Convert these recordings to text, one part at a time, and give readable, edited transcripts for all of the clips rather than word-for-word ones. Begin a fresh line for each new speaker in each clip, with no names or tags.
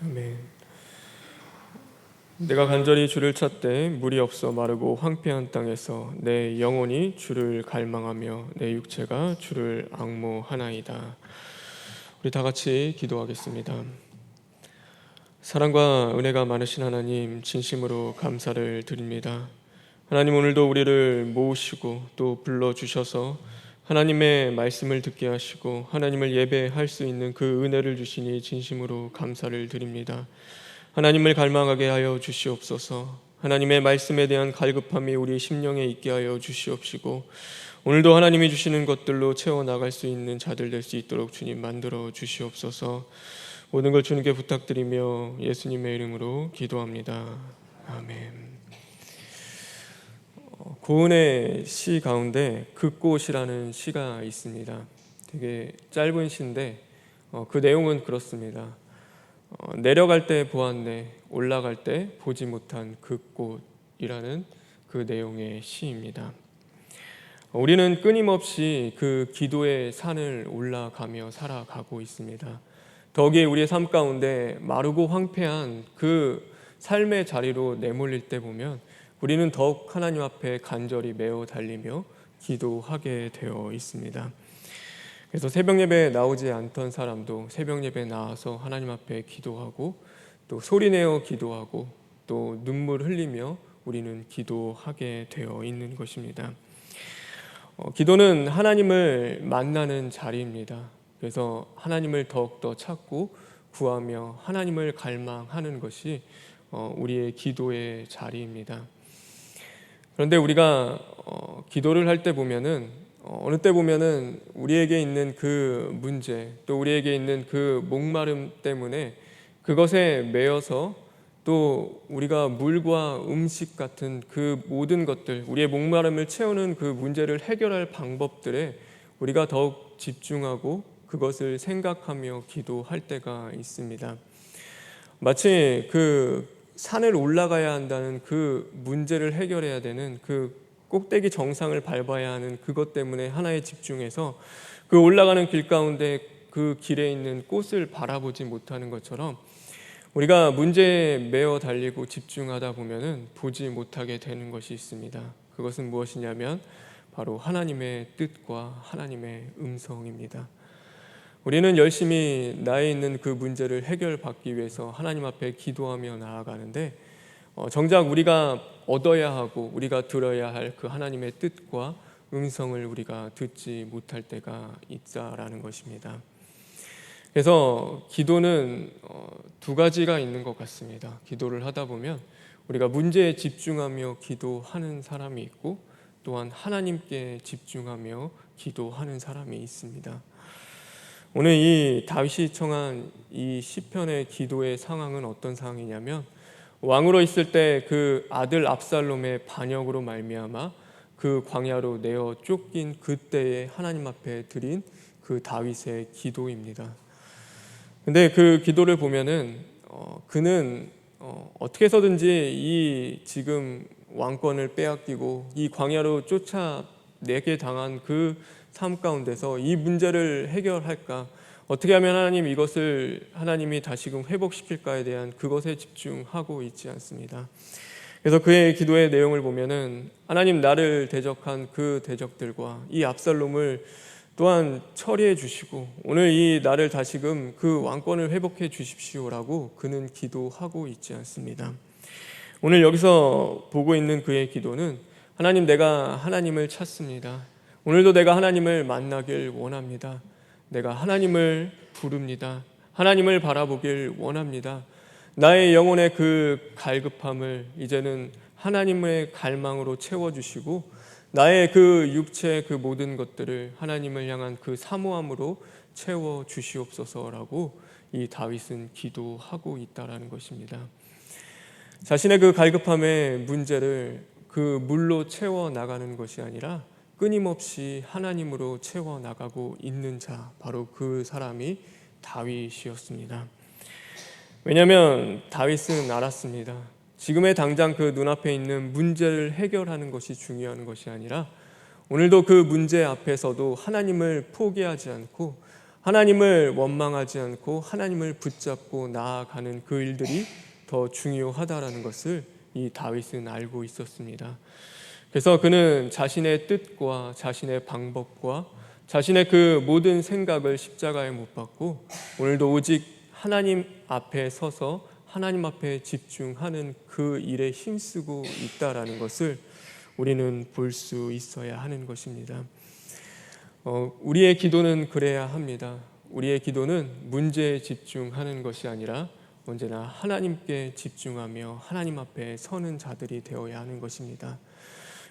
아멘. 내가 간절히 주를 찾되 물이 없어 마르고 황폐한 땅에서 내 영혼이 주를 갈망하며 내 육체가 주를 앙모하나이다. 우리 다 같이 기도하겠습니다. 사랑과 은혜가 많으신 하나님, 진심으로 감사를 드립니다. 하나님, 오늘도 우리를 모으시고 또 불러주셔서 하나님의 말씀을 듣게 하시고 하나님을 예배할 수 있는 그 은혜를 주시니 진심으로 감사를 드립니다. 하나님을 갈망하게 하여 주시옵소서. 하나님의 말씀에 대한 갈급함이 우리 심령에 있게 하여 주시옵시고 오늘도 하나님이 주시는 것들로 채워나갈 수 있는 자들 될 수 있도록 주님 만들어 주시옵소서. 모든 걸 주님께 부탁드리며 예수님의 이름으로 기도합니다. 아멘. 고은의 시 가운데 그 꽃이라는 시가 있습니다. 되게 짧은 시인데 그 내용은 그렇습니다. 내려갈 때 보았네, 올라갈 때 보지 못한 그 꽃이라는 그 내용의 시입니다. 우리는 끊임없이 그 기도의 산을 올라가며 살아가고 있습니다. 더욱이 우리의 삶 가운데 마르고 황폐한 그 삶의 자리로 내몰릴 때 보면 우리는 더욱 하나님 앞에 간절히 매어 달리며 기도하게 되어 있습니다. 그래서 새벽 예배에 나오지 않던 사람도 새벽 예배에 나와서 하나님 앞에 기도하고 또 소리내어 기도하고 또 눈물 흘리며 우리는 기도하게 되어 있는 것입니다. 기도는 하나님을 만나는 자리입니다. 그래서 하나님을 더욱더 찾고 구하며 하나님을 갈망하는 것이 우리의 기도의 자리입니다. 그런데 우리가 기도를 할 때 보면은 어느 때 보면은 우리에게 있는 그 문제 또 우리에게 있는 그 목마름 때문에 그것에 매여서 또 우리가 물과 음식 같은 그 모든 것들 우리의 목마름을 채우는 그 문제를 해결할 방법들에 우리가 더욱 집중하고 그것을 생각하며 기도할 때가 있습니다. 마치 그 산을 올라가야 한다는 그 문제를 해결해야 되는 그 꼭대기 정상을 밟아야 하는 그것 때문에 하나에 집중해서 그 올라가는 길 가운데 그 길에 있는 꽃을 바라보지 못하는 것처럼 우리가 문제에 매어 달리고 집중하다 보면은 보지 못하게 되는 것이 있습니다. 그것은 무엇이냐면 바로 하나님의 뜻과 하나님의 음성입니다. 우리는 열심히 나에 있는 그 문제를 해결받기 위해서 하나님 앞에 기도하며 나아가는데 정작 우리가 얻어야 하고 우리가 들어야 할 그 하나님의 뜻과 음성을 우리가 듣지 못할 때가 있다라는 것입니다. 그래서 기도는 두 가지가 있는 것 같습니다. 기도를 하다 보면 우리가 문제에 집중하며 기도하는 사람이 있고 또한 하나님께 집중하며 기도하는 사람이 있습니다. 오늘 이 다윗이 청한 이 시편의 기도의 상황은 어떤 상황이냐면 왕으로 있을 때 그 아들 압살롬의 반역으로 말미암아 그 광야로 내어 쫓긴 그때에 하나님 앞에 드린 그 다윗의 기도입니다. 근데 그 기도를 보면은 그는 어떻게 해서든지 이 지금 왕권을 빼앗기고 이 광야로 쫓아내게 당한 그 삶 가운데서 이 문제를 해결할까, 어떻게 하면 하나님이 다시금 회복시킬까에 대한 그것에 집중하고 있지 않습니다. 그래서 그의 기도의 내용을 보면은 하나님, 나를 대적한 그 대적들과 이 압살롬을 또한 처리해 주시고 오늘 이 나를 다시금 그 왕권을 회복해 주십시오라고 그는 기도하고 있지 않습니다. 오늘 여기서 보고 있는 그의 기도는 하나님, 내가 하나님을 찾습니다. 오늘도 내가 하나님을 만나길 원합니다. 내가 하나님을 부릅니다. 하나님을 바라보길 원합니다. 나의 영혼의 그 갈급함을 이제는 하나님의 갈망으로 채워주시고 나의 그 육체의 그 모든 것들을 하나님을 향한 그 사모함으로 채워주시옵소서라고 이 다윗은 기도하고 있다라는 것입니다. 자신의 그 갈급함의 문제를 그 물로 채워나가는 것이 아니라 끊임없이 하나님으로 채워나가고 있는 자, 바로 그 사람이 다윗이었습니다. 왜냐하면 다윗은 알았습니다. 지금의 당장 그 눈앞에 있는 문제를 해결하는 것이 중요한 것이 아니라 오늘도 그 문제 앞에서도 하나님을 포기하지 않고 하나님을 원망하지 않고 하나님을 붙잡고 나아가는 그 일들이 더 중요하다라는 것을 이 다윗은 알고 있었습니다. 그래서 그는 자신의 뜻과 자신의 방법과 자신의 그 모든 생각을 십자가에 못 박고 오늘도 오직 하나님 앞에 서서 하나님 앞에 집중하는 그 일에 힘쓰고 있다라는 것을 우리는 볼 수 있어야 하는 것입니다. 우리의 기도는 그래야 합니다. 우리의 기도는 문제에 집중하는 것이 아니라 언제나 하나님께 집중하며 하나님 앞에 서는 자들이 되어야 하는 것입니다.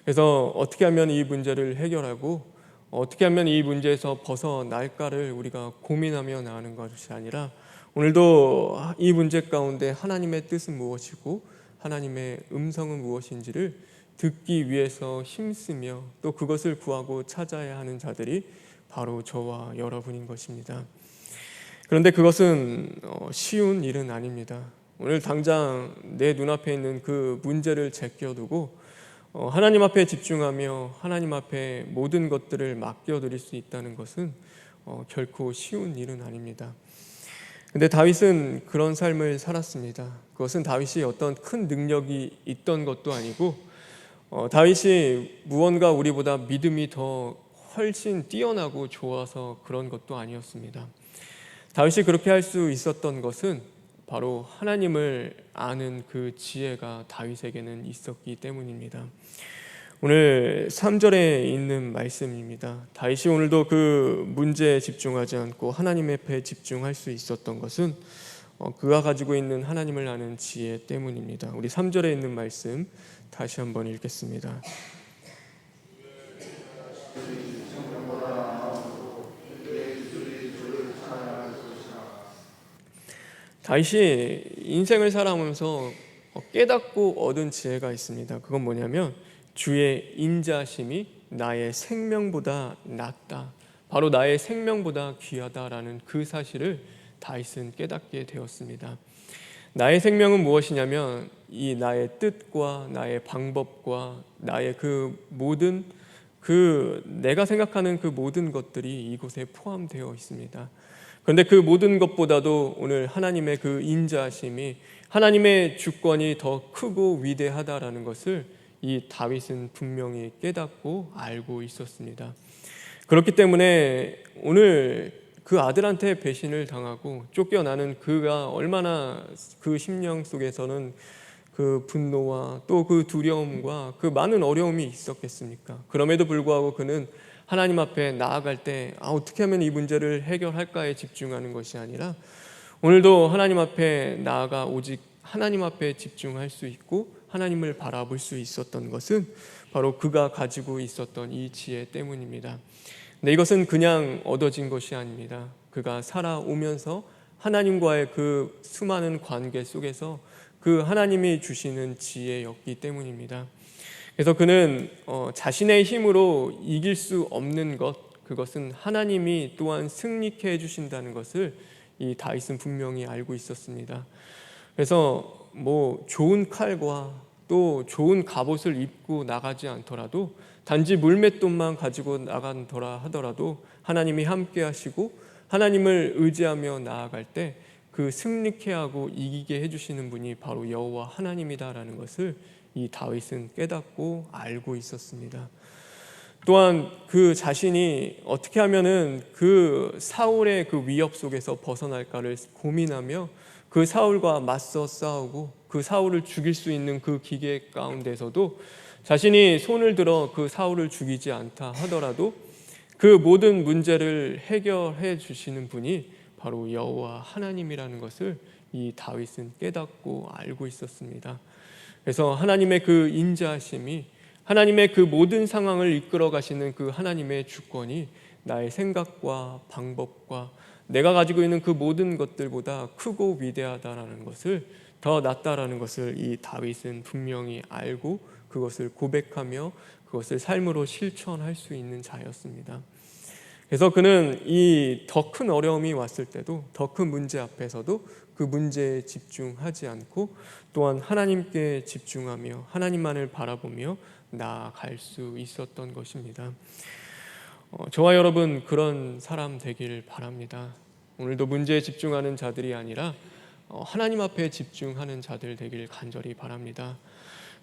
그래서 어떻게 하면 이 문제를 해결하고 어떻게 하면 이 문제에서 벗어날까를 우리가 고민하며 나가는 것이 아니라 오늘도 이 문제 가운데 하나님의 뜻은 무엇이고 하나님의 음성은 무엇인지를 듣기 위해서 힘쓰며 또 그것을 구하고 찾아야 하는 자들이 바로 저와 여러분인 것입니다. 그런데 그것은 쉬운 일은 아닙니다. 오늘 당장 내 눈앞에 있는 그 문제를 제껴두고 하나님 앞에 집중하며 하나님 앞에 모든 것들을 맡겨드릴 수 있다는 것은 결코 쉬운 일은 아닙니다. 근데 다윗은 그런 삶을 살았습니다. 그것은 다윗이 어떤 큰 능력이 있던 것도 아니고 다윗이 무언가 우리보다 믿음이 더 훨씬 뛰어나고 좋아서 그런 것도 아니었습니다. 다윗이 그렇게 할 수 있었던 것은 바로 하나님을 아는 그 지혜가 다윗에게는 있었기 때문입니다. 오늘 3절에 있는 말씀입니다. 다윗이 오늘도 그 문제에 집중하지 않고 하나님 앞에 집중할 수 있었던 것은 그가 가지고 있는 하나님을 아는 지혜 때문입니다. 우리 3절에 있는 말씀 다시 한번 읽겠습니다. 다윗이 인생을 살아오면서 깨닫고 얻은 지혜가 있습니다. 그건 뭐냐면 주의 인자심이 나의 생명보다 낫다. 바로 나의 생명보다 귀하다라는 그 사실을 다윗은 깨닫게 되었습니다. 나의 생명은 무엇이냐면 이 나의 뜻과 나의 방법과 나의 그 모든 내가 생각하는 그 모든 것들이 이곳에 포함되어 있습니다. 그런데 그 모든 것보다도 오늘 하나님의 그 인자하심이 하나님의 주권이 더 크고 위대하다라는 것을 이 다윗은 분명히 깨닫고 알고 있었습니다. 그렇기 때문에 오늘 그 아들한테 배신을 당하고 쫓겨나는 그가 얼마나 그 심령 속에서는 그 분노와 또 그 두려움과 그 많은 어려움이 있었겠습니까? 그럼에도 불구하고 그는 하나님 앞에 나아갈 때 어떻게 하면 이 문제를 해결할까에 집중하는 것이 아니라 오늘도 하나님 앞에 나아가 오직 하나님 앞에 집중할 수 있고 하나님을 바라볼 수 있었던 것은 바로 그가 가지고 있었던 이 지혜 때문입니다. 근데 이것은 그냥 얻어진 것이 아닙니다. 그가 살아오면서 하나님과의 그 수많은 관계 속에서 그 하나님이 주시는 지혜였기 때문입니다. 그래서 그는 자신의 힘으로 이길 수 없는 그것은 하나님이 또한 승리케 해주신다는 것을 이 다윗은 분명히 알고 있었습니다. 그래서 좋은 칼과 또 좋은 갑옷을 입고 나가지 않더라도 단지 물맷돌만 가지고 나간더라 하더라도 하나님이 함께 하시고 하나님을 의지하며 나아갈 때 그 승리케 하고 이기게 해주시는 분이 바로 여호와 하나님이다라는 것을 이 다윗은 깨닫고 알고 있었습니다. 또한 그 자신이 어떻게 하면은 그 사울의 그 위협 속에서 벗어날까를 고민하며 그 사울과 맞서 싸우고 그 사울을 죽일 수 있는 그 기계 가운데서도 자신이 손을 들어 그 사울을 죽이지 않다 하더라도 그 모든 문제를 해결해 주시는 분이 바로 여호와 하나님이라는 것을 이 다윗은 깨닫고 알고 있었습니다. 그래서 하나님의 그 인자하심이 하나님의 그 모든 상황을 이끌어 가시는 그 하나님의 주권이 나의 생각과 방법과 내가 가지고 있는 그 모든 것들보다 크고 위대하다라는 것을 더 낫다라는 것을 이 다윗은 분명히 알고 그것을 고백하며 그것을 삶으로 실천할 수 있는 자였습니다. 그래서 그는 이 더 큰 어려움이 왔을 때도 더 큰 문제 앞에서도 그 문제에 집중하지 않고 또한 하나님께 집중하며 하나님만을 바라보며 나아갈 수 있었던 것입니다. 저와 여러분 그런 사람 되길 바랍니다. 오늘도 문제에 집중하는 자들이 아니라 하나님 앞에 집중하는 자들 되길 간절히 바랍니다.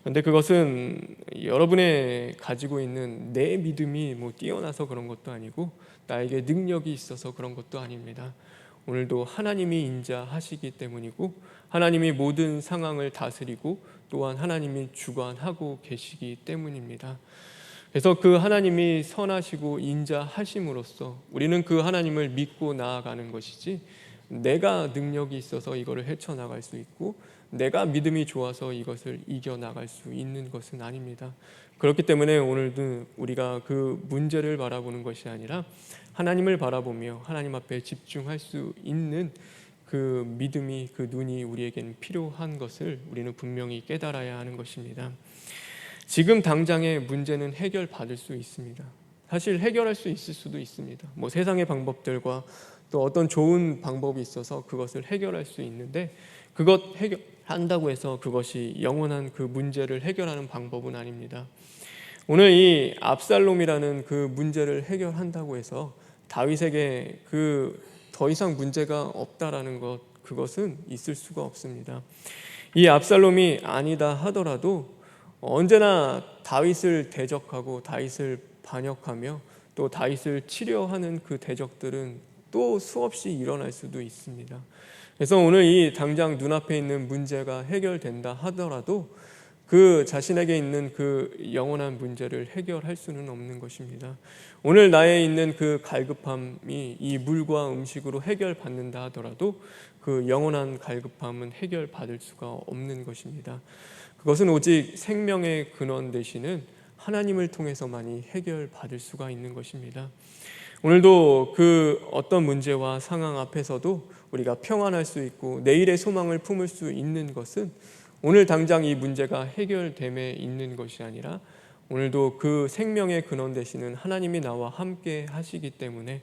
그런데 그것은 여러분의 가지고 있는 내 믿음이 뛰어나서 그런 것도 아니고 나에게 능력이 있어서 그런 것도 아닙니다. 오늘도 하나님이 인자하시기 때문이고 하나님이 모든 상황을 다스리고 또한 하나님이 주관하고 계시기 때문입니다. 그래서 그 하나님이 선하시고 인자하심으로써 우리는 그 하나님을 믿고 나아가는 것이지, 내가 능력이 있어서 이거를 헤쳐나갈 수 있고 내가 믿음이 좋아서 이것을 이겨나갈 수 있는 것은 아닙니다. 그렇기 때문에 오늘도 우리가 그 문제를 바라보는 것이 아니라 하나님을 바라보며 하나님 앞에 집중할 수 있는 그 믿음이, 그 눈이 우리에게는 필요한 것을 우리는 분명히 깨달아야 하는 것입니다. 지금 당장의 문제는 해결받을 수 있습니다. 사실 해결할 수 있을 수도 있습니다. 세상의 방법들과 또 어떤 좋은 방법이 있어서 그것을 해결할 수 있는데, 그것 해결한다고 해서 그것이 영원한 그 문제를 해결하는 방법은 아닙니다. 오늘 이 압살롬이라는 그 문제를 해결한다고 해서 다윗에게 더 이상 문제가 없다라는 것, 그것은 있을 수가 없습니다. 이 압살롬이 아니다 하더라도 언제나 다윗을 대적하고 다윗을 반역하며 또 다윗을 치려하는 그 대적들은 또 수없이 일어날 수도 있습니다. 그래서 오늘 이 당장 눈앞에 있는 문제가 해결된다 하더라도 그 자신에게 있는 그 영원한 문제를 해결할 수는 없는 것입니다. 오늘 나에 있는 그 갈급함이 이 물과 음식으로 해결받는다 하더라도 그 영원한 갈급함은 해결받을 수가 없는 것입니다. 그것은 오직 생명의 근원 되시는 하나님을 통해서만이 해결받을 수가 있는 것입니다. 오늘도 그 어떤 문제와 상황 앞에서도 우리가 평안할 수 있고 내일의 소망을 품을 수 있는 것은 오늘 당장 이 문제가 해결됨에 있는 것이 아니라 오늘도 그 생명의 근원 되시는 하나님이 나와 함께 하시기 때문에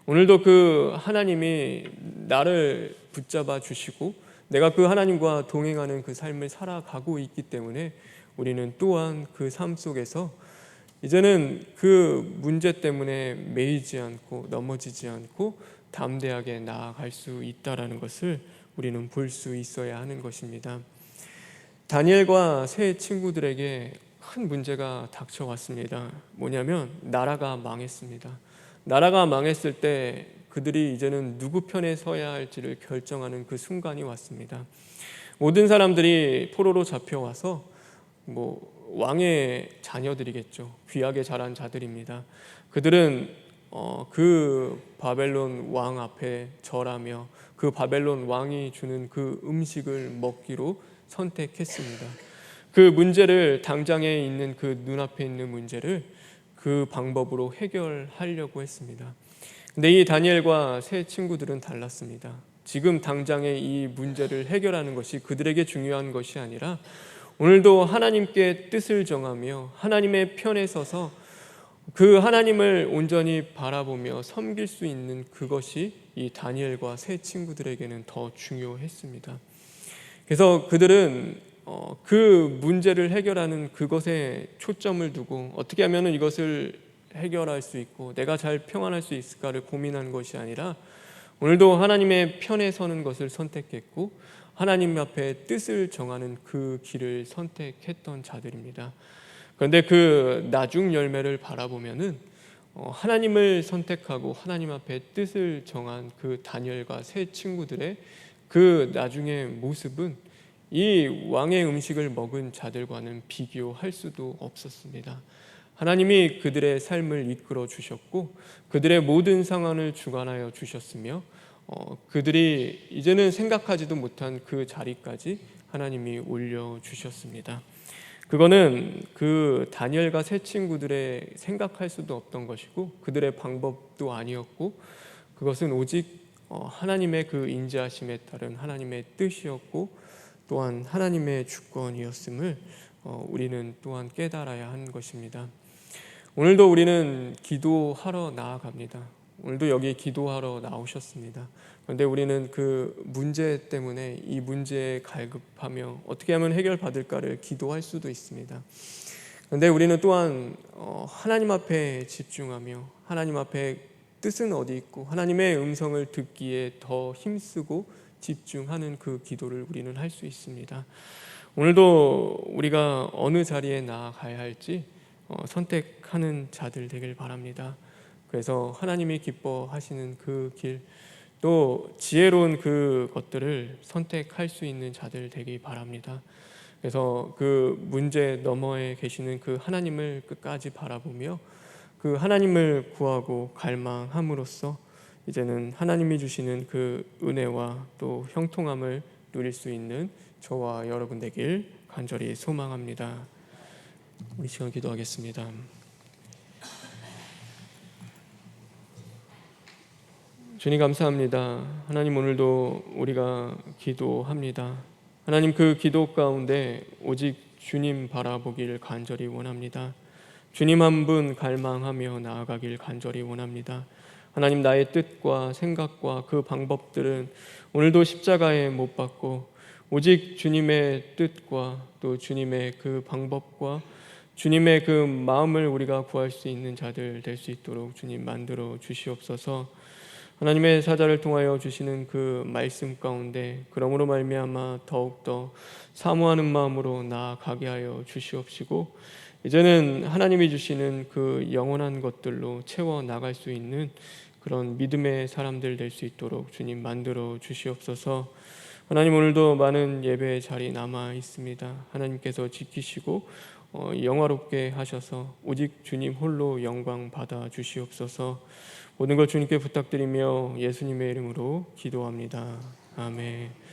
오늘도 그 하나님이 나를 붙잡아 주시고 내가 그 하나님과 동행하는 그 삶을 살아가고 있기 때문에 우리는 또한 그 삶 속에서 이제는 그 문제 때문에 매이지 않고 넘어지지 않고 담대하게 나아갈 수 있다는 것을 우리는 볼 수 있어야 하는 것입니다. 다니엘과 세 친구들에게 큰 문제가 닥쳐왔습니다. 뭐냐면 나라가 망했습니다. 나라가 망했을 때 그들이 이제는 누구 편에 서야 할지를 결정하는 그 순간이 왔습니다. 모든 사람들이 포로로 잡혀와서 왕의 자녀들이겠죠. 귀하게 자란 자들입니다. 그들은 그 바벨론 왕 앞에 절하며 그 바벨론 왕이 주는 그 음식을 먹기로 선택했습니다. 그 문제를, 당장에 있는 그 눈앞에 있는 문제를 그 방법으로 해결하려고 했습니다. 근데 이 다니엘과 세 친구들은 달랐습니다. 지금 당장의 이 문제를 해결하는 것이 그들에게 중요한 것이 아니라 오늘도 하나님께 뜻을 정하며 하나님의 편에 서서 그 하나님을 온전히 바라보며 섬길 수 있는 그것이 이 다니엘과 세 친구들에게는 더 중요했습니다. 그래서 그들은 그 문제를 해결하는 그것에 초점을 두고 어떻게 하면 이것을 해결할 수 있고 내가 잘 평안할 수 있을까를 고민한 것이 아니라 오늘도 하나님의 편에 서는 것을 선택했고 하나님 앞에 뜻을 정하는 그 길을 선택했던 자들입니다. 그런데 그 나중 열매를 바라보면은 하나님을 선택하고 하나님 앞에 뜻을 정한 그 다니엘과 세 친구들의 그 나중의 모습은 이 왕의 음식을 먹은 자들과는 비교할 수도 없었습니다. 하나님이 그들의 삶을 이끌어 주셨고 그들의 모든 상황을 주관하여 주셨으며 그들이 이제는 생각하지도 못한 그 자리까지 하나님이 올려주셨습니다. 그거는 그 다니엘과 세 친구들의 생각할 수도 없던 것이고 그들의 방법도 아니었고 그것은 오직 하나님의 그 인자하심에 따른 하나님의 뜻이었고 또한 하나님의 주권이었음을 우리는 또한 깨달아야 하는 것입니다. 오늘도 우리는 기도하러 나아갑니다. 오늘도 여기 기도하러 나오셨습니다. 그런데 우리는 그 문제 때문에 이 문제에 갈급하며 어떻게 하면 해결받을까를 기도할 수도 있습니다. 그런데 우리는 또한 하나님 앞에 집중하며 하나님 앞에 뜻은 어디 있고 하나님의 음성을 듣기에 더 힘쓰고 집중하는 그 기도를 우리는 할 수 있습니다. 오늘도 우리가 어느 자리에 나아가야 할지 선택하는 자들 되길 바랍니다. 그래서 하나님이 기뻐하시는 그 길, 또 지혜로운 그 것들을 선택할 수 있는 자들 되기 바랍니다. 그래서 그 문제 너머에 계시는 그 하나님을 끝까지 바라보며 그 하나님을 구하고 갈망함으로써 이제는 하나님이 주시는 그 은혜와 또 형통함을 누릴 수 있는 저와 여러분 되길 간절히 소망합니다. 우리 시간 기도하겠습니다. 주님 감사합니다. 하나님, 오늘도 우리가 기도합니다. 하나님, 그 기도 가운데 오직 주님 바라보길 간절히 원합니다. 주님 한 분 갈망하며 나아가길 간절히 원합니다. 하나님, 나의 뜻과 생각과 그 방법들은 오늘도 십자가에 못 박고 오직 주님의 뜻과 또 주님의 그 방법과 주님의 그 마음을 우리가 구할 수 있는 자들 될 수 있도록 주님 만들어 주시옵소서. 하나님의 사자를 통하여 주시는 그 말씀 가운데 그러므로 말미암아 더욱더 사모하는 마음으로 나아가게 하여 주시옵시고, 이제는 하나님이 주시는 그 영원한 것들로 채워 나갈 수 있는 그런 믿음의 사람들 될 수 있도록 주님 만들어 주시옵소서. 하나님, 오늘도 많은 예배의 자리 남아 있습니다. 하나님께서 지키시고 영화롭게 하셔서 오직 주님 홀로 영광 받아 주시옵소서. 모든 걸 주님께 부탁드리며 예수님의 이름으로 기도합니다. 아멘.